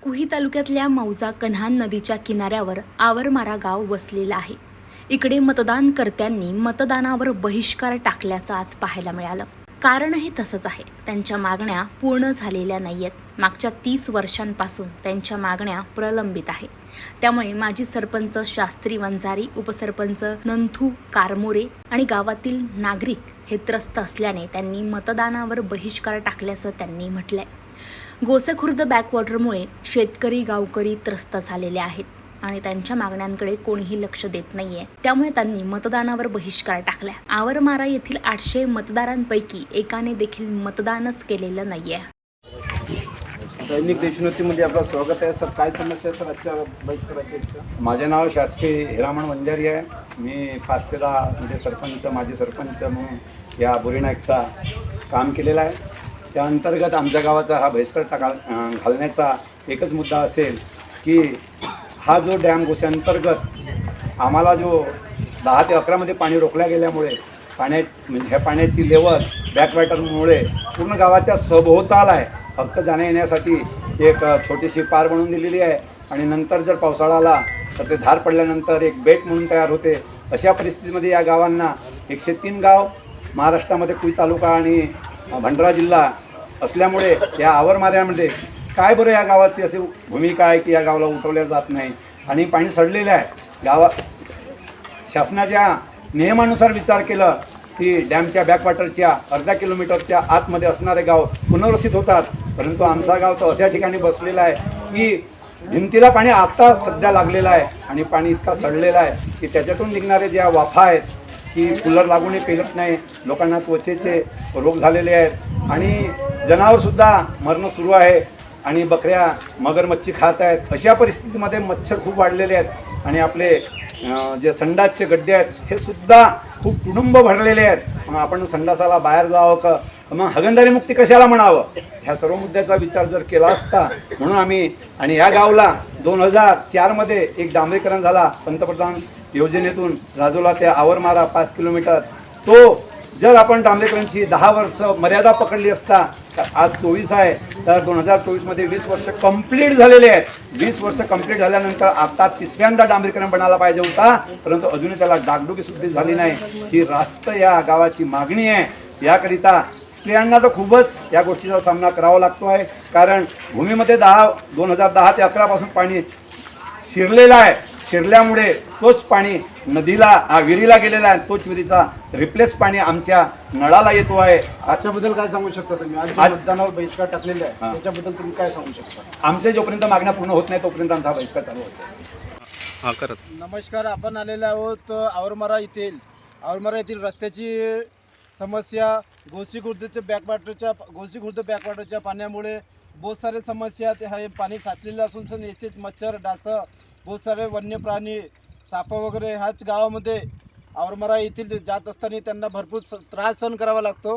कुही तालुक्यातल्या मौजा कन्हान नदीच्या किनाऱ्यावर आवरमारा गाव वसलेलं आहे. इकडे मतदानकर्त्यांनी मतदानावर बहिष्कार टाकल्याचं आज पाहायला मिळालं. कारणही तसंच आहे. त्यांच्या मागण्या पूर्ण झालेल्या नाहीयेत. मागच्या 30 वर्षांपासून त्यांच्या मागण्या प्रलंबित आहे. त्यामुळे माजी सरपंच शास्त्री वंजारी, उपसरपंच नंथू कारमोरे आणि गावातील नागरिक हे त्रस्त असल्याने त्यांनी मतदानावर बहिष्कार टाकल्याचं त्यांनी म्हटलंय. गोसेखुर्द बॅकवॉटरमुळे शेतकरी गावकरी त्रस्त झालेले आहेत आणि त्यांच्या मागण्यांकडे कोणीही लक्ष देत नाहीये. त्यामुळे त्यांनी मतदानावर बहिष्कार टाकलाय. आवरमारा येथील 800 मतदारांपैकी एकाने देखील मतदानच केलेलं नाहीये. दैनिक देशोन्नतीमध्ये आपलं स्वागत आहे सर. काय समस्या आहे सर आजच्या बहिष्काराची? माझे नाव शास्त्री हिरामण वंजारी आहे. मी 5 ते 10 म्हणजे सरपंच, माजी सरपंच म्हणून या बुरीनाईकचा काम केलेलं आहे. त्या अंतर्गत आमच्या गावाचा हा बहिष्कार घालण्याचा एकच मुद्दा असेल की हा जो डॅम अंतर्गत आम्हाला जो 10 ते 11मध्ये पाणी रोखल्या गेल्यामुळे म्हणजे ह्या पाण्याची लेवल बॅकवॉटरमुळे पूर्ण गावाच्या सभोवताल आहे. फक्त जाण्या येण्यासाठी एक छोटीशी पार बनवून दिलेली आहे आणि नंतर जर पावसाळा आला तर ते धार पडल्यानंतर एक बेट म्हणून तयार होते. अशा परिस्थितीमध्ये या गावांना 103 गाव महाराष्ट्रामध्ये कुई तालुका आणि भंडारा जिल्हा असल्यामुळे या आवरमाऱ्यामध्ये काय बरं या गावाची अशी भूमिका आहे की या गावाला उठवल्या जात नाही आणि पाणी सडलेलं आहे. शासनाच्या नियमानुसार विचार केलं की डॅमच्या बॅकवॉटरच्या अर्धा किलोमीटरच्या आतमध्ये असणारे गाव पुनर्वसित होतात, परंतु आमचा गाव तर अशा ठिकाणी बसलेला आहे की भिंतीला पाणी आत्ता सध्या लागलेलं आहे आणि पाणी इतका सडलेलं आहे की त्याच्यातून निघणारे ज्या वाफा आहेत की कूलर लागूनही पेलत नाही. लोकांना त्वचेचे रोग झालेले आहेत आणि जनावरसुद्धा मरणं सुरू आहे आणि बकऱ्या मगरमच्छी खात आहेत. अशा परिस्थितीमध्ये मच्छर खूप वाढलेले आहेत आणि आपले जे संडासचे गड्डे आहेत हे सुद्धा खूप तुडुंब भरलेले आहेत. मग आपण संडासाला बाहेर जावं का, मग हगंदारी मुक्ती कशाला म्हणावं, ह्या सर्व मुद्द्याचा विचार जर केला असता म्हणून आम्ही आणि या गावला 2004मध्ये एक डांबरीकरण झाला पंतप्रधान योजनेतून राजोला ते आवरमारा 5 किलोमीटर. तो जर आपण डांबरीकरणची 10 वर्ष मर्यादा पकडली असता तर आज 24 आहे तर 2024मध्ये 20 वर्ष कंप्लीट झालेले आहेत. 20 वर्ष कंप्लीट झाल्यानंतर आता 3ऱ्यांदा डांबरीकरण बनायला पाहिजे होता, परंतु अजूनही त्याला डागडुगी सुद्धा झाली नाही. ही रास्त या गावाची मागणी आहे. याकरिता स्त्रियांना तर खूपच या गोष्टीचा सामना करावा लागतो आहे, कारण भूमीमध्ये 2010 ते 11 पासून पाणी शिरलेलं आहे. शिरल्यामुळे तोच पाणी नदीला विहिरीला गेलेला आहे. तोच विहिरीचा रिप्लेस पाणी आमच्या नळाला येतो आहे. आजच्याबद्दल काय सांगू शकता तुम्ही? आज मतदानावर बहिष्कार टाकलेला आहे त्याच्याबद्दल तुम्ही काय सांगू शकता? आमचे जोपर्यंत मागण्या पूर्ण होत नाही तोपर्यंत आमचा बहिष्कार चालू असेल. नमस्कार, आपण आलेले आहोत आवरमारा येथील रस्त्याची समस्या. गोसीखुर्द बॅकवॉटरच्या पाण्यामुळे बहुत सारे समस्या हे पाणी साचलेलं असून येथे मच्छर, डास, बहुत सारे वन्य प्राणी, साप वगैरे ह्याच गावामध्ये आवरमारा येथील जात असताना त्यांना भरपूर त्रास सहन करावा लागतो.